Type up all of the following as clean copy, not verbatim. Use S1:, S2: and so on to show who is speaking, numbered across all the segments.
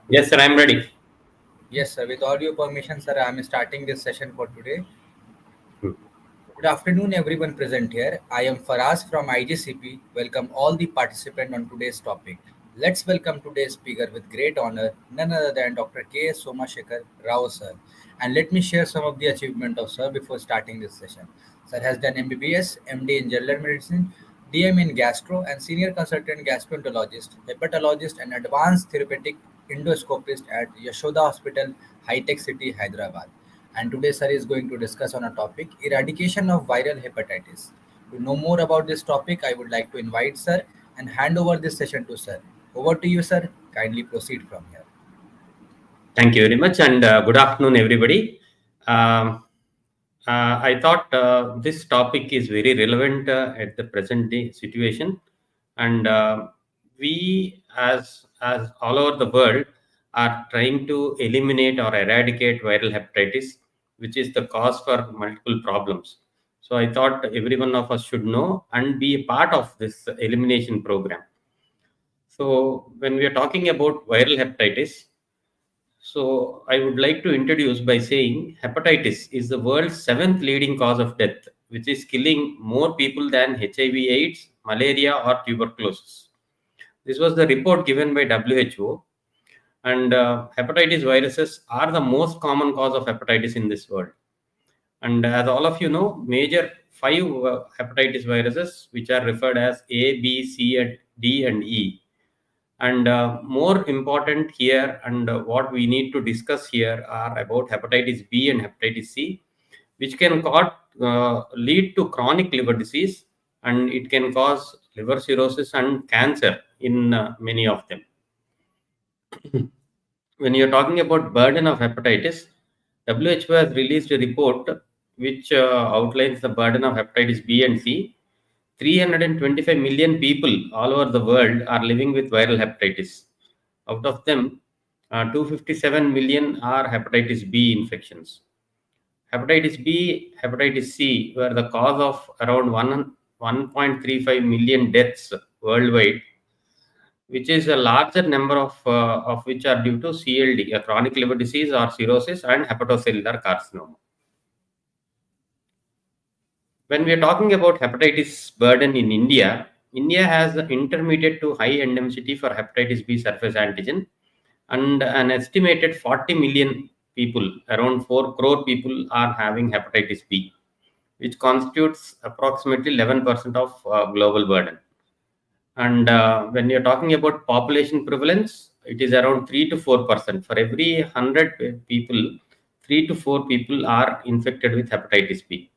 S1: Yes, sir, I'm ready.
S2: Yes, sir. With all your permission, sir, I am starting this session for today.
S1: Hmm.
S2: Good afternoon, everyone present here. I am Faraz from IGCP. Welcome all the participants on today's topic. Let's welcome today's speaker with great honor, none other than Dr. K. Somashekar Rao, sir. And let me share some of the achievement of sir before starting this session. Sir has done MBBS, MD in General Medicine, DM in Gastro, and Senior Consultant Gastroenterologist, Hepatologist, and Advanced Therapeutic Endoscopist at Yashoda Hospital, High Tech City, Hyderabad. And today, sir is going to discuss on a topic eradication of viral hepatitis. To know more about this topic, I would like to invite sir and hand over this session to sir. Over to you, sir. Kindly proceed from here.
S1: Thank you very much, and good afternoon, everybody. Um, I thought this topic is very relevant at the present day situation, and we, as all over the world, are trying to eliminate or eradicate viral hepatitis, which is the cause for multiple problems. So I thought every one of us should know and be a part of this elimination program. So when we are talking about viral hepatitis, so I would like to introduce by saying hepatitis is the world's seventh leading cause of death, which is killing more people than HIV/AIDS, malaria, or tuberculosis. This was the report given by WHO, and hepatitis viruses are the most common cause of hepatitis in this world. And as all of you know, major five hepatitis viruses, which are referred as A, B, C, and D, and E, and more important here, and what we need to discuss here are about hepatitis B and hepatitis C, which can lead to chronic liver disease, and it can cause liver cirrhosis and cancer in many of them. When you're talking about burden of hepatitis, WHO has released a report which outlines the burden of hepatitis B and C. 325 million people all over the world are living with viral hepatitis. Out of them, 257 million are hepatitis B infections. Hepatitis B, hepatitis C were the cause of around 1.35 million deaths worldwide, which is a larger number of which are due to CLD, a chronic liver disease or cirrhosis, and hepatocellular carcinoma. When we are talking about hepatitis burden in India, India has an intermediate to high endemicity for hepatitis B surface antigen, and an estimated 40 million people, around 4 crore people, are having hepatitis B, which constitutes approximately 11% of global burden. And when you're talking about population prevalence, it is around 3 to 4%. For every 100 people, 3 to 4 people are infected with hepatitis B.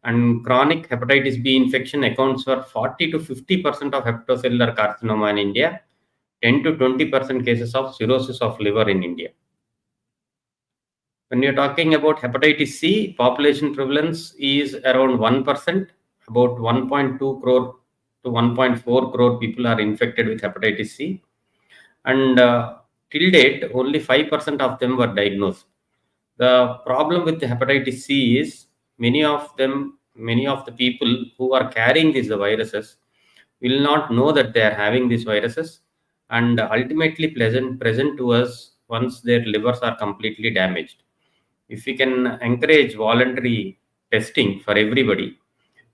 S1: And chronic hepatitis B infection accounts for 40 to 50% of hepatocellular carcinoma in India, 10 to 20% cases of cirrhosis of liver in India. When you're talking about hepatitis C, population prevalence is around 1%. About 1.2 crore to 1.4 crore people are infected with hepatitis C. And till date, only 5% of them were diagnosed. The problem with the hepatitis C is many of the people who are carrying these viruses will not know that they are having these viruses, and ultimately present to us once their livers are completely damaged. If we can encourage voluntary testing for everybody,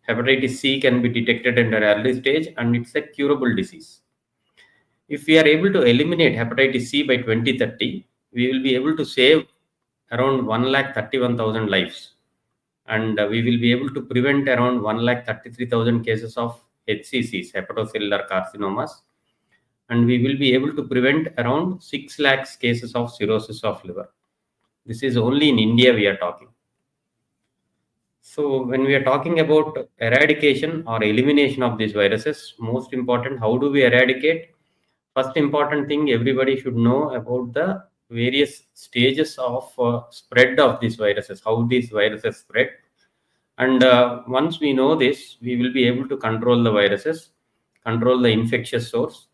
S1: hepatitis C can be detected at an early stage, and it's a curable disease. If we are able to eliminate hepatitis C by 2030, we will be able to save around 131,000 lives, and we will be able to prevent around 133,000 cases of HCCs, hepatocellular carcinomas, and we will be able to prevent around 6 lakhs cases of cirrhosis of liver. This is only in India we are talking. So when we are talking about eradication or elimination of these viruses, most important, how do we eradicate? First important thing, everybody should know about the various stages of spread of these viruses, how these viruses spread. And once we know this, we will be able to control the viruses, control the infectious source.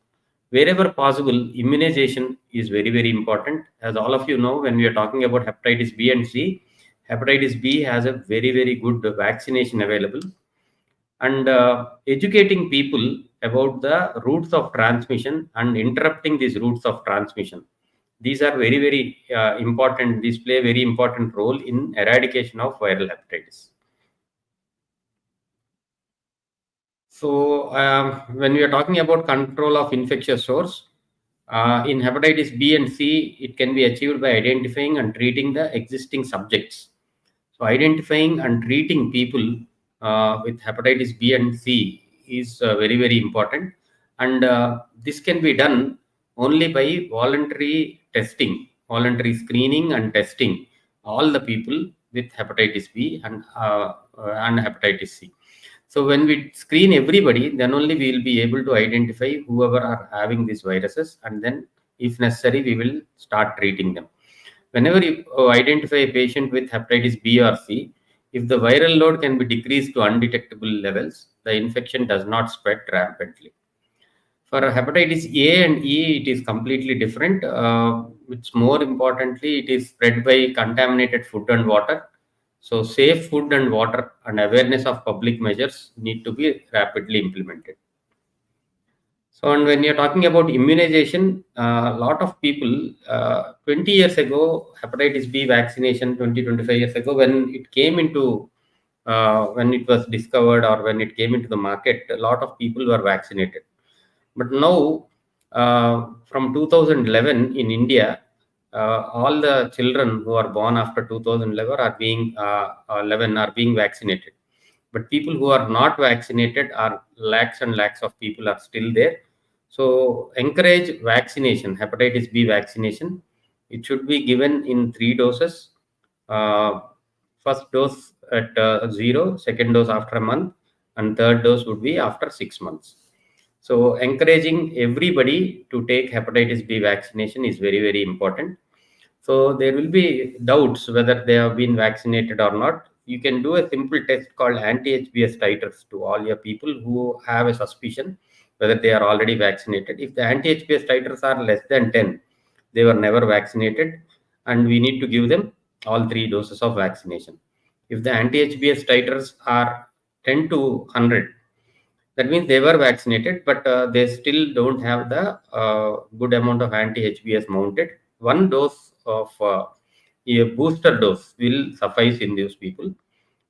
S1: Wherever possible, immunization is very, very important. As all of you know, when we are talking about hepatitis B and C, hepatitis B has a very, very good vaccination available. and educating people about the routes of transmission and interrupting these routes of transmission. These are very, very important. These play a very important role in eradication of viral hepatitis. So, when we are talking about control of infectious source, in hepatitis B and C, it can be achieved by identifying and treating the existing subjects. So, identifying and treating people with hepatitis B and C is very, very important. And this can be done only by voluntary testing, voluntary screening and testing all the people with hepatitis B and hepatitis C. So when we screen everybody, then only we will be able to identify whoever are having these viruses, and then if necessary, we will start treating them. Whenever you identify a patient with hepatitis B or C, if the viral load can be decreased to undetectable levels, the infection does not spread rampantly. For hepatitis A and E, it is completely different. It's more importantly, it is spread by contaminated food and water. So safe food and water and awareness of public measures need to be rapidly implemented. So, and when you're talking about immunization, a lot of people, 20 years ago, hepatitis B vaccination, 25 years ago, when it came into, when it was discovered or when it came into the market, a lot of people were vaccinated. But now, from 2011 in India, all the children who are born after 2011 are being vaccinated. But people who are not vaccinated are lakhs and lakhs of people are still there. So encourage vaccination, hepatitis B vaccination. It should be given in 3 doses. Uh, First dose at 0, second dose after a month, and third dose would be after 6 months. So encouraging everybody to take hepatitis B vaccination is very, very important. So there will be doubts whether they have been vaccinated or not. You can do a simple test called anti-HBs titers to all your people who have a suspicion whether they are already vaccinated. If the anti-HBs titers are less than 10, they were never vaccinated, and we need to give them all 3 doses of vaccination. If the anti-HBs titers are 10 to 100, that means they were vaccinated, but they still don't have the good amount of anti-HBs mounted. One dose of a booster dose will suffice in those people,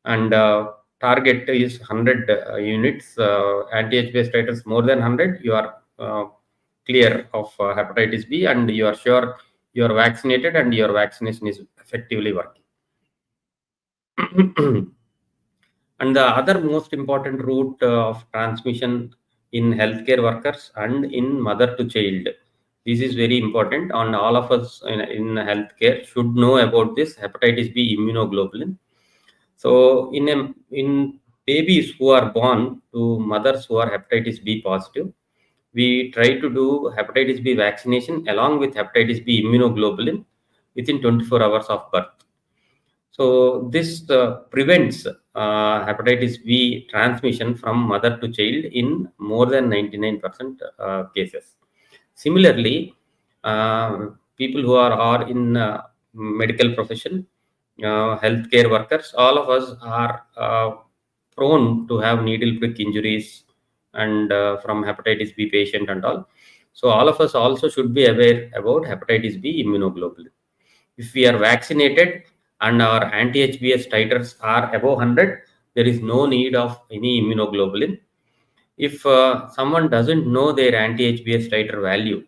S1: and target is 100 units. Anti-HBs titers more than 100, you are clear of hepatitis B, and you are sure you are vaccinated and your vaccination is effectively working. And the other most important route of transmission in healthcare workers and in mother to child. This is very important, and all of us in healthcare should know about this hepatitis B immunoglobulin. So, in babies who are born to mothers who are hepatitis B positive, we try to do hepatitis B vaccination along with hepatitis B immunoglobulin within 24 hours of birth. So this prevents hepatitis B transmission from mother to child in more than 99% cases. Similarly, people who are in medical profession, healthcare workers, all of us are prone to have needle prick injuries and from hepatitis B patient and all. So all of us also should be aware about hepatitis B immunoglobulin. If we are vaccinated and our anti-HBs titers are above 100, there is no need of any immunoglobulin. If someone doesn't know their anti-HBs titer value,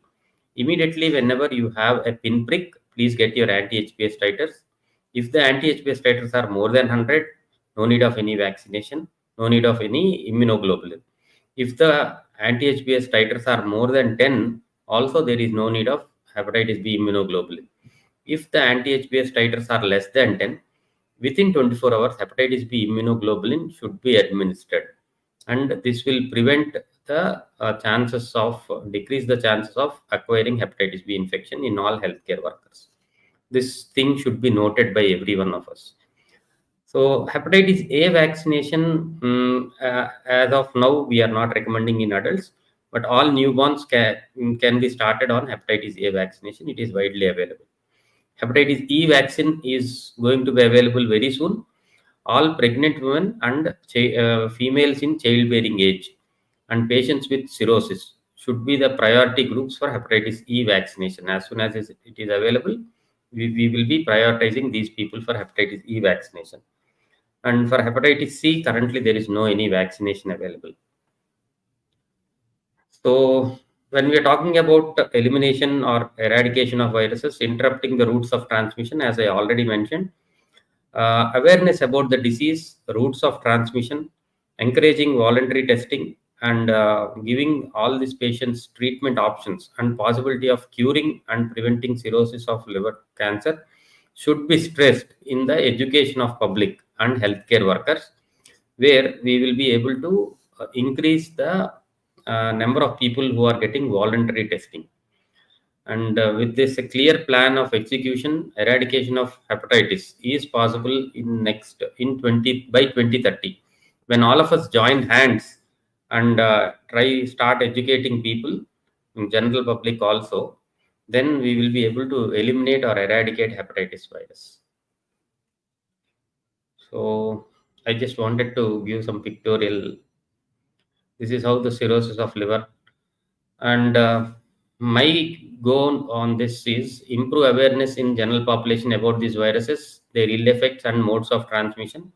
S1: immediately whenever you have a pinprick, please get your anti-HBs titers. If the anti-HBs titers are more than 100, no need of any vaccination, no need of any immunoglobulin. If the anti-HBs titers are more than 10, also there is no need of hepatitis B immunoglobulin. If the anti-HBs titers are less than 10, within 24 hours, hepatitis B immunoglobulin should be administered. And this will prevent the decrease the chances of acquiring hepatitis B infection in all healthcare workers. This thing should be noted by every one of us. So hepatitis A vaccination, as of now, we are not recommending in adults, but all newborns can be started on hepatitis A vaccination. It is widely available. Hepatitis E vaccine is going to be available very soon. all pregnant women and females in childbearing age and patients with cirrhosis should be the priority groups for hepatitis E vaccination. As soon as it is available, we will be prioritizing these people for hepatitis E vaccination. And for hepatitis C, currently there is no any vaccination available. So when we are talking about elimination or eradication of viruses, interrupting the routes of transmission, as I already mentioned, awareness about the disease, routes of transmission, encouraging voluntary testing, and giving all these patients treatment options and possibility of curing and preventing cirrhosis of liver cancer should be stressed in the education of public and healthcare workers, where we will be able to increase the number of people who are getting voluntary testing. And with this a clear plan of execution, eradication of hepatitis is possible in 20 by 2030. When all of us join hands and start educating people, in general public also, then we will be able to eliminate or eradicate hepatitis virus. So I just wanted to give some pictorial. This is how the cirrhosis of liver. And my goal on this is improve awareness in general population about these viruses, their ill effects and modes of transmission.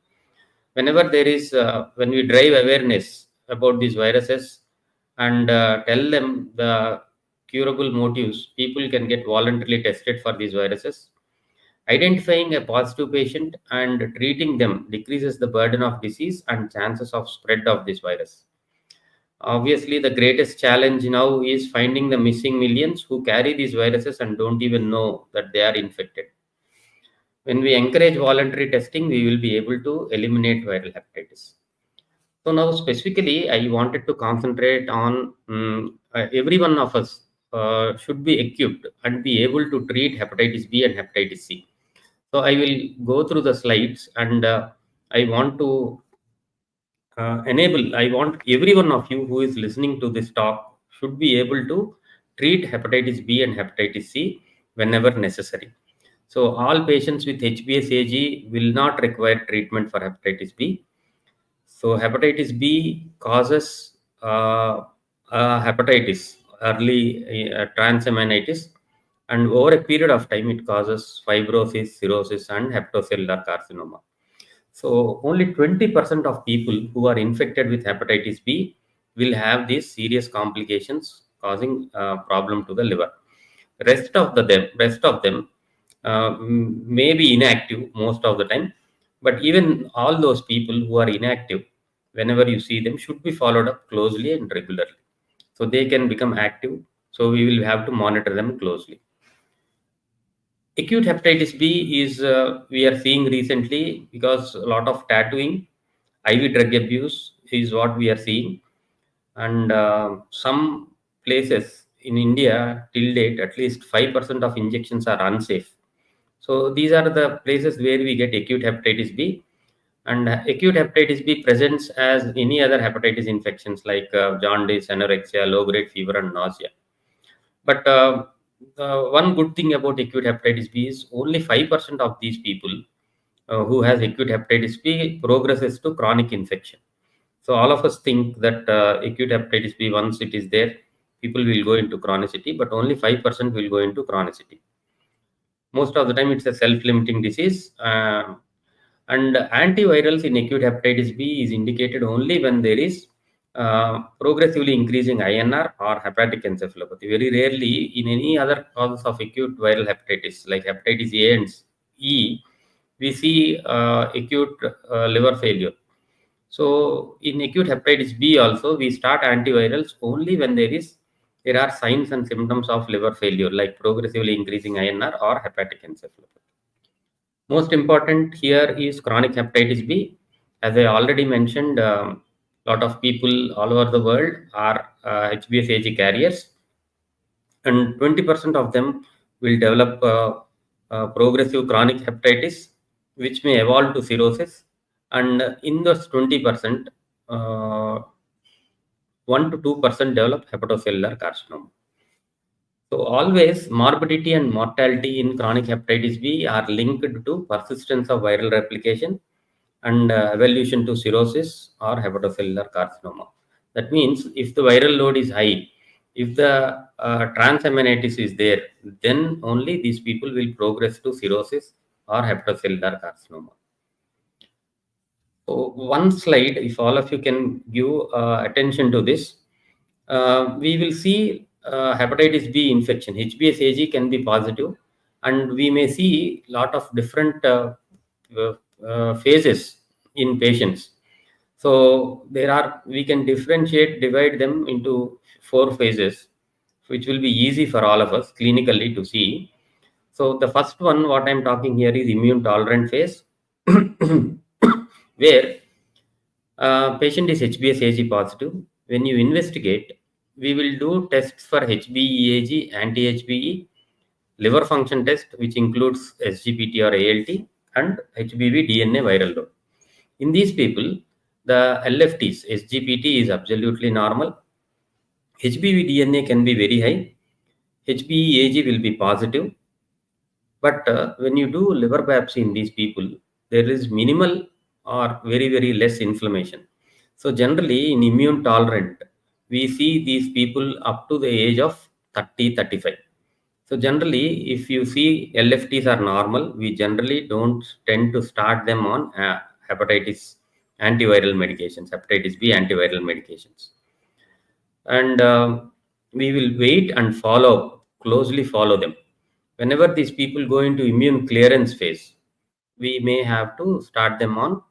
S1: Whenever there is, when we drive awareness about these viruses and tell them the curable motives, people can get voluntarily tested for these viruses. Identifying a positive patient and treating them decreases the burden of disease and chances of spread of this virus. Obviously, the greatest challenge now is finding the missing millions who carry these viruses and don't even know that they are infected. When we encourage voluntary testing, we will be able to eliminate viral hepatitis. So now specifically, I wanted to concentrate on every one of us should be equipped and be able to treat hepatitis B and hepatitis C. So I will go through the slides and I want to I want every one of you who is listening to this talk should be able to treat hepatitis B and hepatitis C whenever necessary. So all patients with HBsAg will not require treatment for hepatitis B. So hepatitis B causes hepatitis, early transaminitis, and over a period of time it causes fibrosis, cirrhosis, and hepatocellular carcinoma. So only 20% of people who are infected with hepatitis B will have these serious complications causing problem to the liver. Rest of them may be inactive most of the time, but even all those people who are inactive, whenever you see them, should be followed up closely and regularly, so they can become active. So we will have to monitor them closely. Acute hepatitis B is we are seeing recently because a lot of tattooing, IV drug abuse is what we are seeing, and some places in India till date, at least 5% of injections are unsafe. So these are the places where we get acute hepatitis B, and acute hepatitis B presents as any other hepatitis infections like jaundice, anorexia, low-grade fever, and nausea. But the one good thing about acute hepatitis B is only 5% of these people who has acute hepatitis B progresses to chronic infection. So all of us think that acute hepatitis B, once it is there, people will go into chronicity, but only 5% will go into chronicity. Most of the time, it's a self-limiting disease. And antivirals in acute hepatitis B is indicated only when there is progressively increasing INR or hepatic encephalopathy. Very rarely in any other causes of acute viral hepatitis like hepatitis A and E, we see acute liver failure. So in acute hepatitis B also, we start antivirals only when there are signs and symptoms of liver failure like progressively increasing INR or hepatic encephalopathy. Most important here is chronic hepatitis B. As I already mentioned, a lot of people all over the world are HBsAg carriers, and 20% of them will develop progressive chronic hepatitis, which may evolve to cirrhosis. And in those 20%, 1 to 2% develop hepatocellular carcinoma. So always morbidity and mortality in chronic hepatitis B are linked to persistence of viral replication and evolution to cirrhosis or hepatocellular carcinoma. That means if the viral load is high, if the transaminitis is there, then only these people will progress to cirrhosis or hepatocellular carcinoma. So one slide, if all of you can give attention to this, we will see hepatitis B infection. HBsAg can be positive, and we may see lot of different phases in patients. So we can divide them into 4 phases, which will be easy for all of us clinically to see. So the first one, what I'm talking here is immune tolerant phase, where patient is HBsAg positive. When you investigate, we will do tests for HBeAg, anti-HBe, liver function test, which includes SGPT or ALT, and HBV DNA viral load. In these people, the LFTs, SGPT is absolutely normal. HBV DNA can be very high. HBeAg will be positive. But when you do liver biopsy in these people, there is minimal or very, very less inflammation. So generally in immune tolerant, we see these people up to the age of 30, 35. So generally, if you see LFTs are normal, we generally don't tend to start them on hepatitis antiviral medications, hepatitis B antiviral medications. And we will wait and closely follow them. Whenever these people go into immune clearance phase, we may have to start them on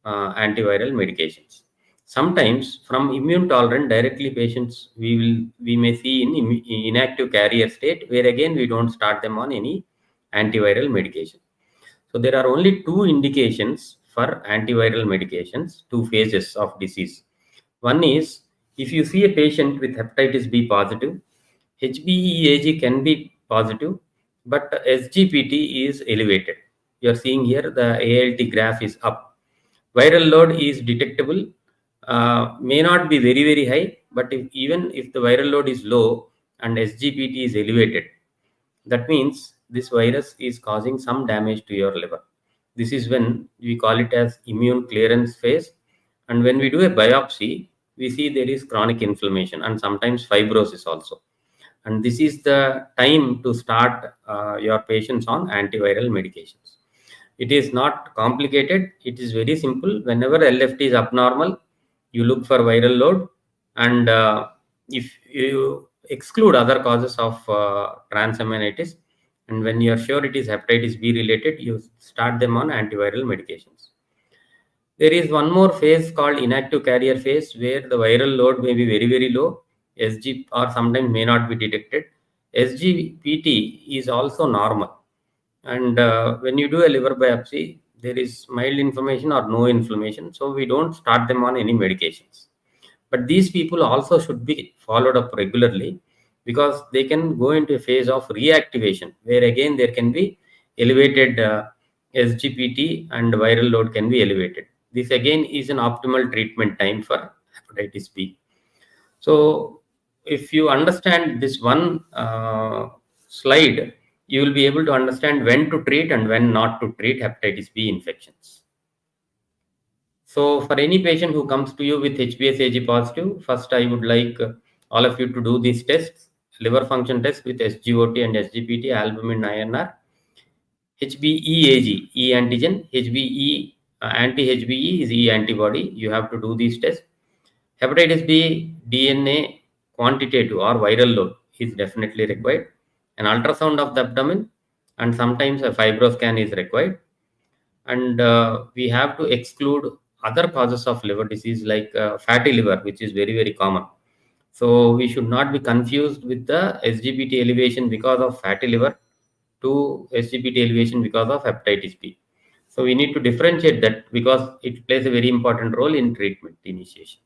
S1: antiviral medications. Sometimes from immune tolerant directly patients we may see in inactive carrier state, where again we don't start them on any antiviral medication. So there are only 2 indications for antiviral medications, 2 phases of disease. One is if you see a patient with hepatitis B positive, HBeAg can be positive, but SGPT is elevated. You are seeing here the ALT graph is up. Viral load is detectable, may not be very, very high, but even if the viral load is low and SGPT is elevated, that means this virus is causing some damage to your liver. This is when we call it as immune clearance phase. And when we do a biopsy, we see there is chronic inflammation and sometimes fibrosis also. And this is the time to start your patients on antiviral medications. It is not complicated. It is very simple. Whenever LFT is abnormal, you look for viral load, and if you exclude other causes of transaminitis, and when you are sure it is hepatitis B related, you start them on antiviral medications. There is one more phase called inactive carrier phase, where the viral load may be very, very low, SG or sometimes may not be detected. SGPT is also normal. And when you do a liver biopsy, there is mild inflammation or no inflammation. So we don't start them on any medications. But these people also should be followed up regularly, because they can go into a phase of reactivation, where again there can be elevated SGPT and viral load can be elevated. This again is an optimal treatment time for hepatitis B. So if you understand this one slide, you will be able to understand when to treat and when not to treat hepatitis B infections. So for any patient who comes to you with HBsAg positive, first I would like all of you to do these tests: liver function test with SGOT and SGPT, albumin, INR, HBeAg, E antigen, HBe anti-HBe is E antibody. You have to do these tests. Hepatitis B DNA quantitative or viral load is definitely required. An ultrasound of the abdomen, and sometimes a fibroscan is required. And we have to exclude other causes of liver disease like fatty liver, which is very, very common. So we should not be confused with the SGPT elevation because of fatty liver to SGPT elevation because of hepatitis B. So we need to differentiate that, because it plays a very important role in treatment initiation.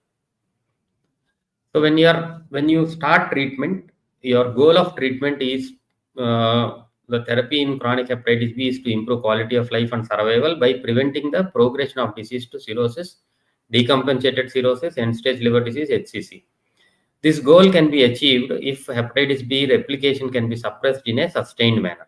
S1: So when you start treatment, your goal of treatment is the therapy in chronic hepatitis B is to improve quality of life and survival by preventing the progression of disease to cirrhosis, decompensated cirrhosis, end-stage liver disease, HCC. This goal can be achieved if hepatitis B replication can be suppressed in a sustained manner.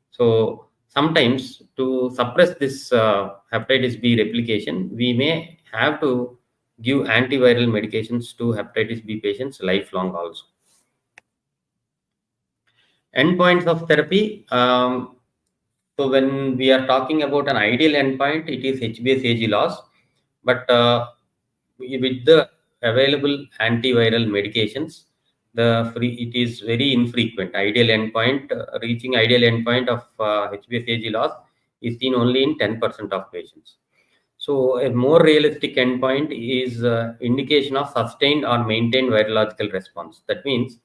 S1: So Sometimes to suppress this hepatitis B replication, we may have to give antiviral medications to hepatitis B patients lifelong also. Endpoints of therapy. So when we are talking about an ideal endpoint, it is HbS loss, but with the available antiviral medications, it is very infrequent. Reaching ideal endpoint of HbS loss is seen only in 10% of patients. So a more realistic endpoint is indication of sustained or maintained virological response. That means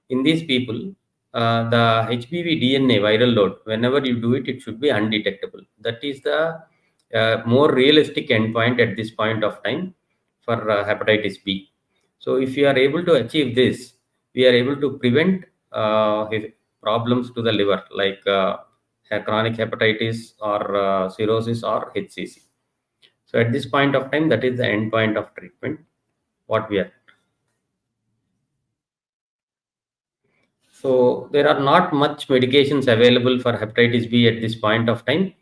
S1: in these people, the HBV DNA viral load, whenever you do it, it should be undetectable. That is the more realistic endpoint at this point of time for hepatitis B. So if you are able to achieve this, we are able to prevent problems to the liver like chronic hepatitis or cirrhosis or HCC. So at this point of time, that is the end point of treatment. What we are. So there are not much medications available for hepatitis B at this point of time.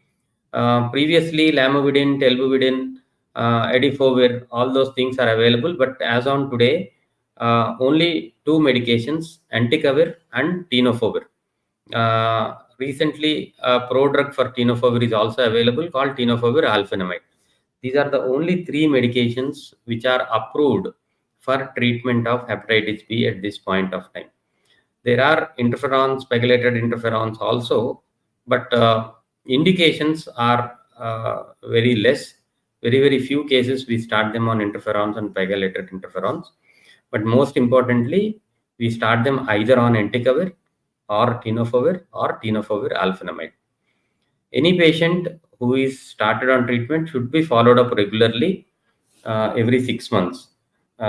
S1: Previously, lamivudine, telbuvudine, edifovir, all those things are available. But as on today, only two medications, entecavir and tenofovir. Recently, a prodrug for tenofovir is also available called tenofovir alfenamide. These are the only three medications which are approved for treatment of hepatitis B at this point of time. There are interferons, pegylated interferons also, but indications are very less. Very, very few cases we start them on interferons and pegylated interferons. But most importantly, we start them either on entecavir or tenofovir alfenamide. Any patient who is started on treatment should be followed up regularly every 6 months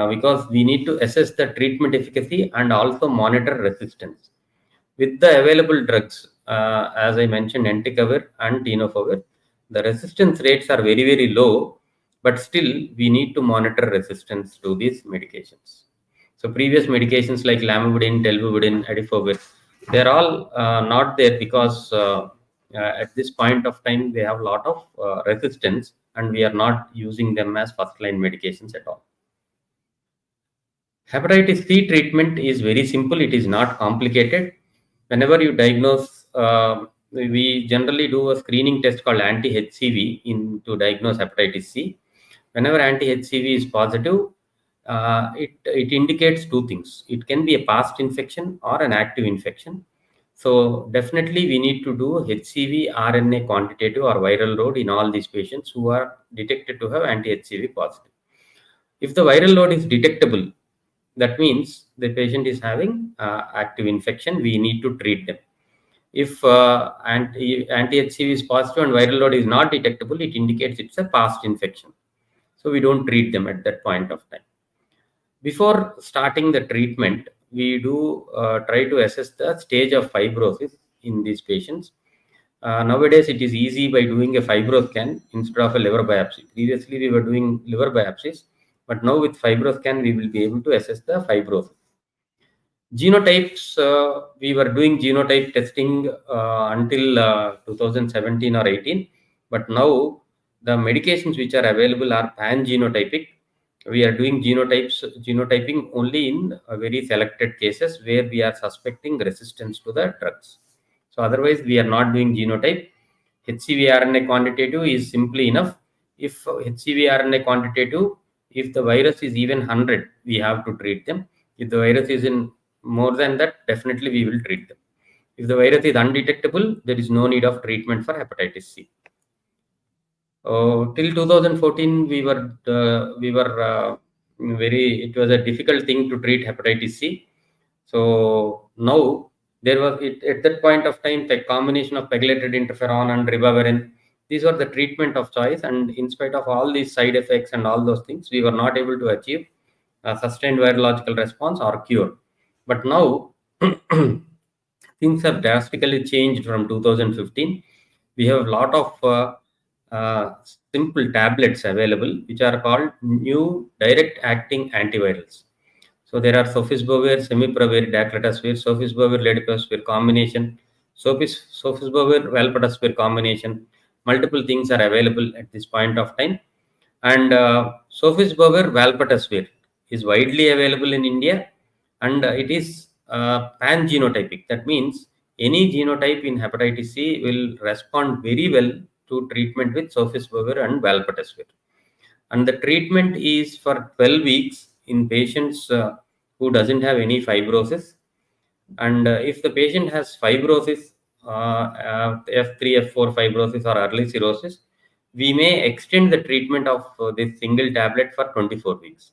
S1: because we need to assess the treatment efficacy and also monitor resistance. With the available drugs, as I mentioned, entecavir and tenofovir, the resistance rates are very, very low, but still we need to monitor resistance to these medications. So previous medications like lamivudine, telbuvudine, edifovir, they're all not there because at this point of time they have a lot of resistance, and we are not using them as first line medications at all. Hepatitis C treatment is very simple. It is not complicated. Whenever you diagnose, we generally do a screening test called anti-HCV to diagnose hepatitis C. Whenever anti-HCV is positive, it indicates two things. It can be a past infection or an active infection. So definitely we need to do HCV RNA quantitative or viral load in all these patients who are detected to have anti-HCV positive. If the viral load is detectable, that means the patient is having active infection. We need to treat them. If anti-HCV is positive and viral load is not detectable, it indicates it's a past infection. So we don't treat them at that point of time. Before starting the treatment, we do try to assess the stage of fibrosis in these patients. Nowadays, it is easy by doing a fibroscan instead of a liver biopsy. Previously, we were doing liver biopsies, but now with fibroscan, we will be able to assess the fibrosis. Genotypes, we were doing genotype testing until 2017 or 18, but now the medications which are available are pan-genotypic. We are doing genotyping only in very selected cases where we are suspecting resistance to the drugs. So otherwise, we are not doing genotype. HCV RNA quantitative is simply enough. If HCV RNA quantitative, if the virus is even 100, we have to treat them. If the virus is in more than that, definitely we will treat them. If the virus is undetectable, there is no need of treatment for hepatitis C. Till 2014, it was a difficult thing to treat hepatitis C. So now there was at that point of time, the combination of pegylated interferon and ribavirin, these were the treatment of choice. And in spite of all these side effects and all those things, we were not able to achieve a sustained virological response or cure. But now things have drastically changed from 2015. We have a lot of simple tablets available, which are called new direct acting antivirals. So there are sofosbuvir, semipravir, daclofenacin, sofosbuvir, ledipasvir combination. Sofosbuvir, valproaspir combination. Multiple things are available at this point of time. And Sofosbuvir, valproaspir is widely available in India, and it is pan-genotypic. That means any genotype in hepatitis C will respond very well to treatment with Sofosbuvir and valproaspir. And the treatment is for 12 weeks in patients who doesn't have any fibrosis. And if the patient has fibrosis, F3, F4 fibrosis or early cirrhosis, we may extend the treatment of this single tablet for 24 weeks.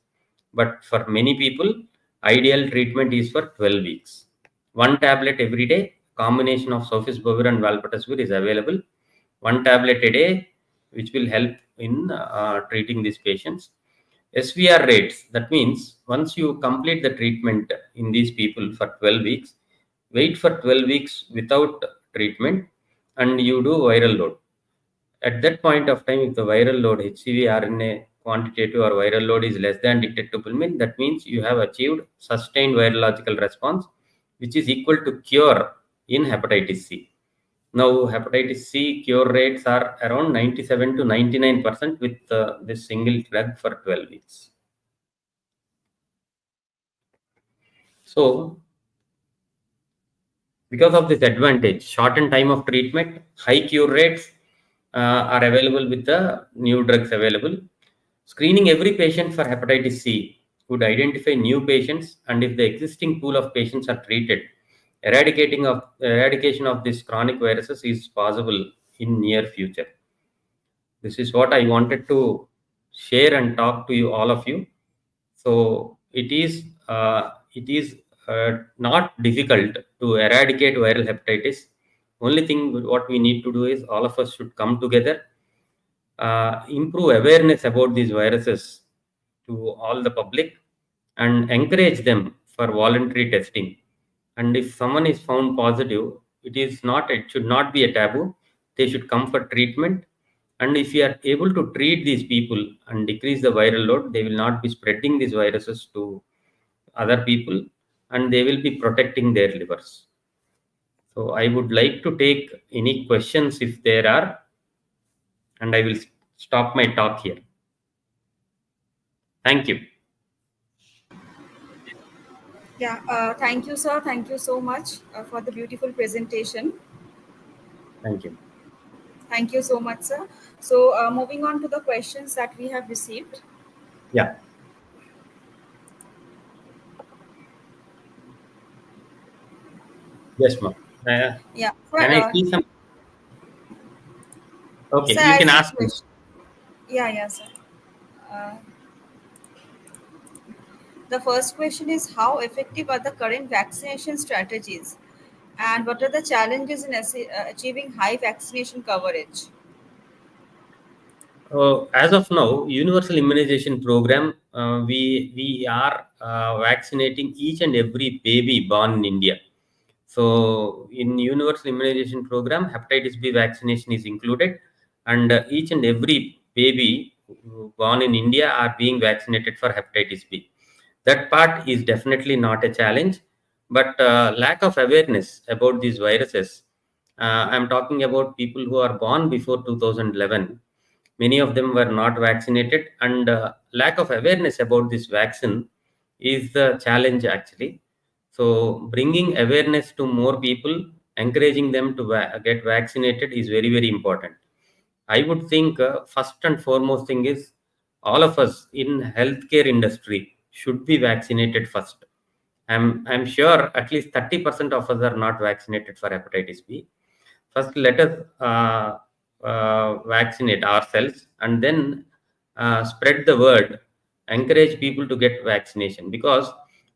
S1: But for many people, ideal treatment is for 12 weeks. One tablet every day, combination of sofosbuvir and valproaspir is available. One tablet a day, which will help in treating these patients. SVR rates, that means once you complete the treatment in these people for 12 weeks, wait for 12 weeks without treatment and you do viral load. At that point of time, if the viral load, HCV RNA quantitative or viral load is less than detectable mean, that means you have achieved sustained virological response, which is equal to cure in hepatitis C. Now, hepatitis C cure rates are around 97 to 99% with this single drug for 12 weeks. So, because of this advantage, shortened time of treatment, high cure rates are available with the new drugs available. Screening every patient for hepatitis C would identify new patients, and if the existing pool of patients are treated, eradication of this chronic viruses is possible in near future. This is what I wanted to share and talk to you, all of you. So it is not difficult to eradicate viral hepatitis. Only thing what we need to do is all of us should come together, improve awareness about these viruses to all the public, and encourage them for voluntary testing. And if someone is found positive, it should not be a taboo. They should come for treatment. And if you are able to treat these people and decrease the viral load, they will not be spreading these viruses to other people, and they will be protecting their livers. So I would like to take any questions if there are, and I will stop my talk here. Thank you.
S3: Yeah, thank you, sir. Thank you so much for the beautiful presentation.
S1: Thank you.
S3: Thank you so much, sir. So, moving on to the questions that we have received.
S1: Yeah. Yes, ma'am.
S3: Yeah,
S1: Can I see some? Okay,
S3: sir,
S1: you
S3: I
S1: can
S3: see a
S1: ask me.
S3: question. Yeah, sir. Uh, the first question is, how effective are the current vaccination strategies, and what are the challenges in achieving high vaccination coverage?
S1: As of now, universal immunization program, we are vaccinating each and every baby born in India. So, in universal immunization program, hepatitis B vaccination is included, and each and every baby born in India are being vaccinated for hepatitis B. That part is definitely not a challenge, but lack of awareness about these viruses. I'm talking about people who are born before 2011. Many of them were not vaccinated, and lack of awareness about this vaccine is the challenge actually. So, bringing awareness to more people, encouraging them to get vaccinated is very, very important. I would think first and foremost thing is all of us in healthcare industry should be vaccinated first. I'm sure at least 30% of us are not vaccinated for hepatitis B. First, let us vaccinate ourselves, and then spread the word, encourage people to get vaccination, because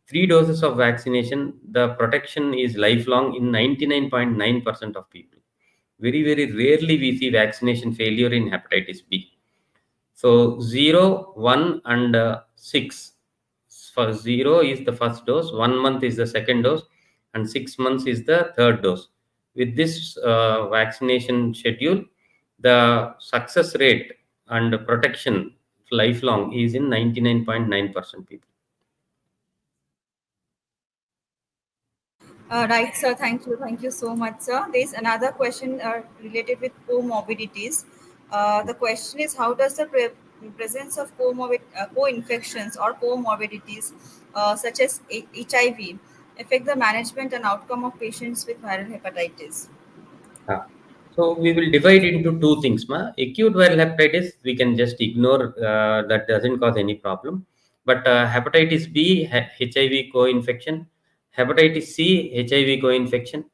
S1: 3 doses of vaccination, the protection is lifelong in 99.9% of people. Very, very rarely we see vaccination failure in hepatitis B. So 0, 1, and 6. For 0 is the first dose, 1 month is the second dose, and 6 months is the third dose. With this vaccination schedule, the success rate and protection lifelong is in 99.9% people.
S3: Right, sir. Thank you. Thank you so much, sir. There is another question related with comorbidities. The question is, how does the presence of co-infections or comorbidities, such as HIV, affect the management and outcome of patients with viral hepatitis?
S1: Ah, so we will divide into two things. Acute viral hepatitis, we can just ignore, that doesn't cause any problem. But hepatitis B, HIV co-infection, hepatitis C, HIV co-infection,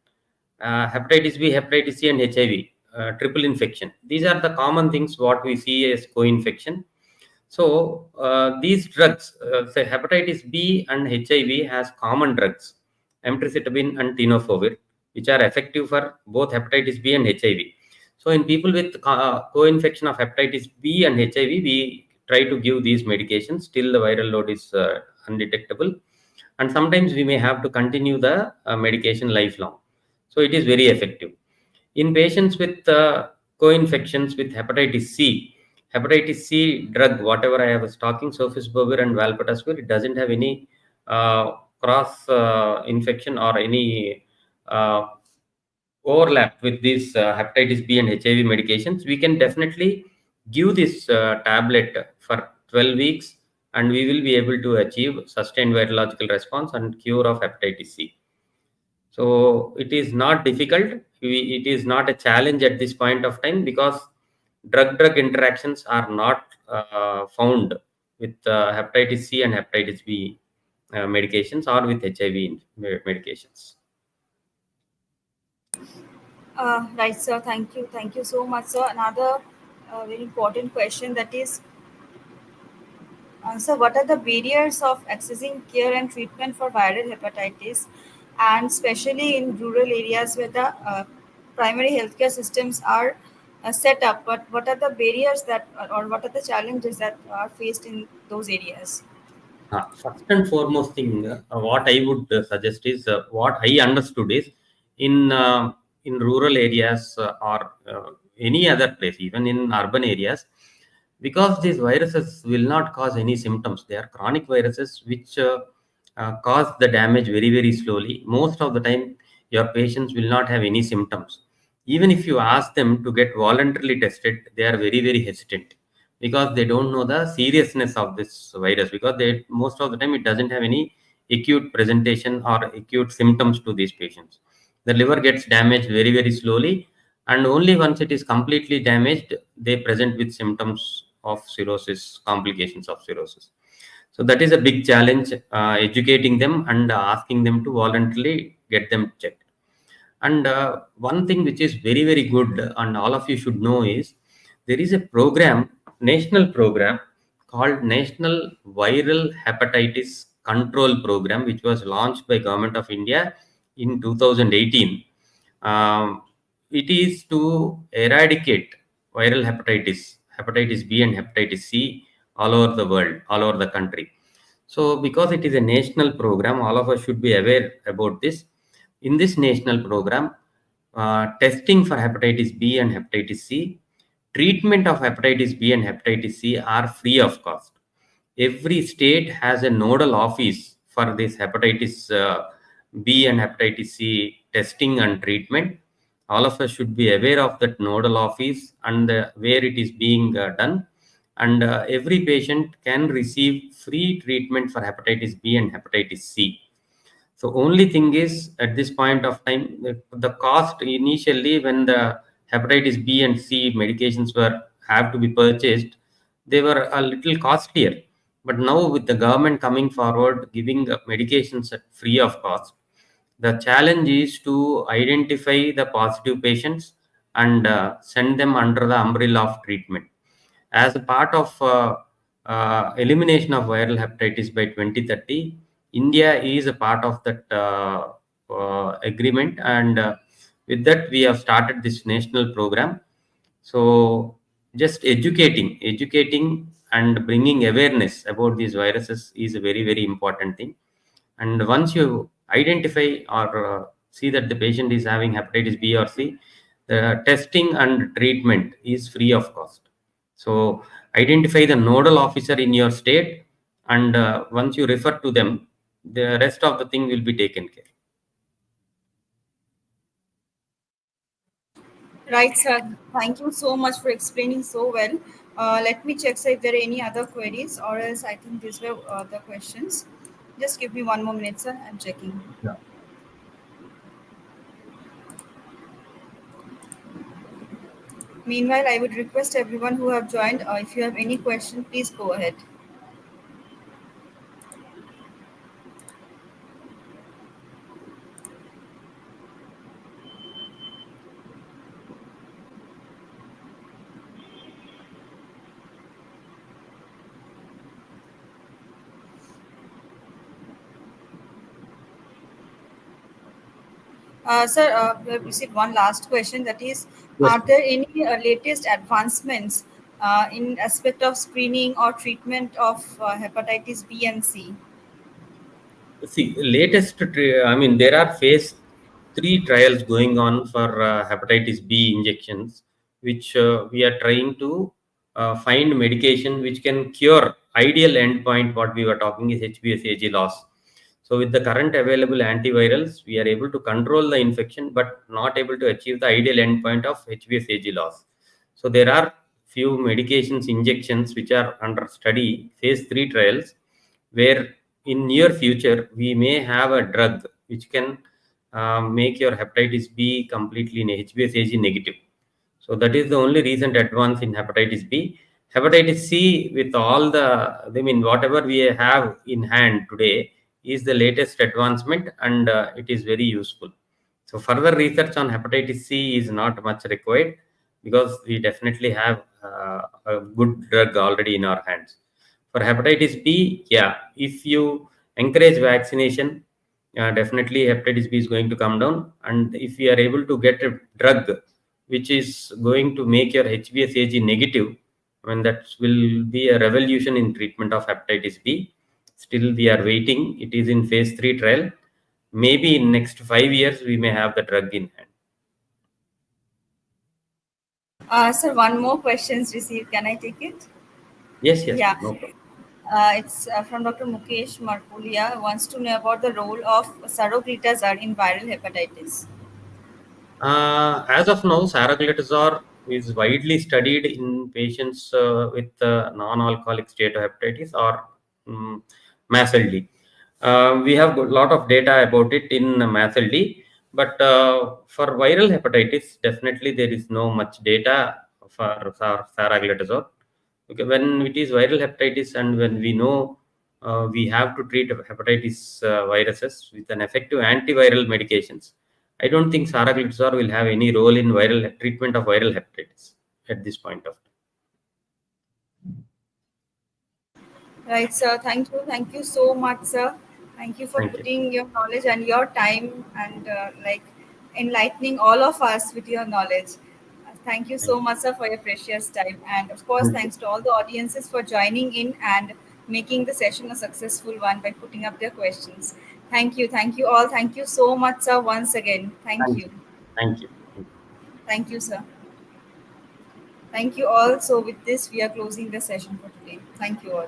S1: hepatitis B, hepatitis C, and HIV, triple infection. These are the common things what we see as co-infection. So these drugs, say hepatitis B and HIV has common drugs, emtricitabine and tenofovir, which are effective for both hepatitis B and HIV. So in people with co-infection of hepatitis B and HIV, we try to give these medications till the viral load is undetectable, and sometimes we may have to continue the medication lifelong. So it is very effective. In patients with co-infections with hepatitis C drug, whatever I was talking, sofosbuvir and valprotasvir, it doesn't have any cross infection or any uh, overlap with these hepatitis B and HIV medications. We can definitely give this tablet for 12 weeks, and we will be able to achieve sustained virological response and cure of hepatitis C. So it is not difficult. It is not a challenge at this point of time, because drug-drug interactions are not found with hepatitis C and hepatitis B medications, or with HIV medications.
S3: Right, sir. Thank you. Thank you so much, sir. Another very important question, that is, so, what are the barriers of accessing care and treatment for viral hepatitis, and especially in rural areas where the primary healthcare systems are set up? But what are the barriers that, or what are the challenges that are faced in those areas?
S1: First and foremost thing, what I would suggest is, what I understood is, in rural areas, or any other place, even in urban areas, because these viruses will not cause any symptoms. They are chronic viruses which cause the damage very very slowly. Most of the time, your patients will not have any symptoms. Even if you ask them to get voluntarily tested, they are very very hesitant, because they don't know the seriousness of this virus, because they, most of the time, it doesn't have any acute presentation or acute symptoms to these patients. The liver gets damaged very very slowly, and only once it is completely damaged, they present with symptoms of cirrhosis, complications of cirrhosis. So that is a big challenge, educating them and asking them to voluntarily get them checked. And one thing which is very, very good, and all of you should know, is there is a program, national program, called National Viral Hepatitis Control Program, which was launched by Government of India in 2018. Um, it is to eradicate viral hepatitis, hepatitis B and hepatitis C, all over the world, all over the country. So, because it is a national program, all of us should be aware about this. In this national program, testing for hepatitis B and hepatitis C, treatment of hepatitis B and hepatitis C are free of cost. Every state has a nodal office for this hepatitis B and hepatitis C testing and treatment. All of us should be aware of that nodal office and where it is being done. And every patient can receive free treatment for hepatitis B and hepatitis C. So only thing is, at this point of time, the cost initially, when the hepatitis B and C medications were have to be purchased, they were a little costlier. But now, with the government coming forward giving medications at free of cost, the challenge is to identify the positive patients and send them under the umbrella of treatment. As a part of elimination of viral hepatitis by 2030, India is a part of that agreement, and with that, we have started this national program. So, just educating and bringing awareness about these viruses is a very, very important thing. And once you identify or see that the patient is having hepatitis B or C, the testing and treatment is free of cost. So identify the nodal officer in your state, and once you refer to them, the rest of the thing will be taken care.
S3: Right, sir. Thank you so much for explaining so well. Let me check, sir, if there are any other queries, or else I think these were the questions. Just give me one more minute, sir. I'm checking.
S1: Yeah.
S3: Meanwhile, I would request everyone who have joined, if you have any question, please go ahead. Sir, we have received one last question. That is,
S1: Yes.
S3: are there any latest advancements in aspect of screening or treatment of hepatitis B and C?
S1: See, I mean, there are phase 3 trials going on for hepatitis B injections, which we are trying to find medication which can cure. Ideal endpoint, what we were talking is HbsAg loss. So, with the current available antivirals, we are able to control the infection, but not able to achieve the ideal endpoint of HbsAg loss. So, there are few medications, injections which are under study, phase 3 trials, where in near future we may have a drug which can make your hepatitis B completely HbsAg negative. So that is the only recent advance in hepatitis B. Hepatitis C, with all the, I mean, whatever we have in hand today, is the latest advancement, and it is very useful. So further research on hepatitis C is not much required, because we definitely have a good drug already in our hands. For hepatitis B, yeah, if you encourage vaccination, definitely hepatitis B is going to come down. And if we are able to get a drug which is going to make your HbsAg negative, I mean, that will be a revolution in treatment of hepatitis B. Still, we are waiting. It is in phase 3 trial. Maybe in next 5 years, we may have the drug in hand.
S3: Sir, one more questions received. Can I take it?
S1: Yes, yes,
S3: Yeah.
S1: no problem.
S3: It's from Dr. Mukesh Marpulia. Wants to know about the role of saroglitazar in viral hepatitis.
S1: As of now, saroglitazar is widely studied in patients with non-alcoholic steatohepatitis or MASLD. We have a lot of data about it in MASLD, but for viral hepatitis, definitely there is no much data for saroglitazar. Okay, when it is viral hepatitis, and when we know we have to treat hepatitis viruses with an effective antiviral medications, I don't think Saraglitazar will have any role in viral treatment of viral hepatitis at this point of time.
S3: Right, sir. Thank you. Thank you so much, sir. Thank you for
S1: Thank you.
S3: putting your knowledge and your time and like enlightening all of us with your knowledge. Thank you
S1: Thank
S3: so
S1: you.
S3: much, sir, for your precious time. And of course,
S1: Thank you.
S3: thanks to all the audiences for joining in and making the session a successful one by putting up their questions. Thank you. Thank you all. Thank you so much, sir, once again. Thank
S1: Thank
S3: you.
S1: you. Thank you. Thank you.
S3: Thank you, sir. Thank you all. So, with this, we are closing the session for today. Thank you all.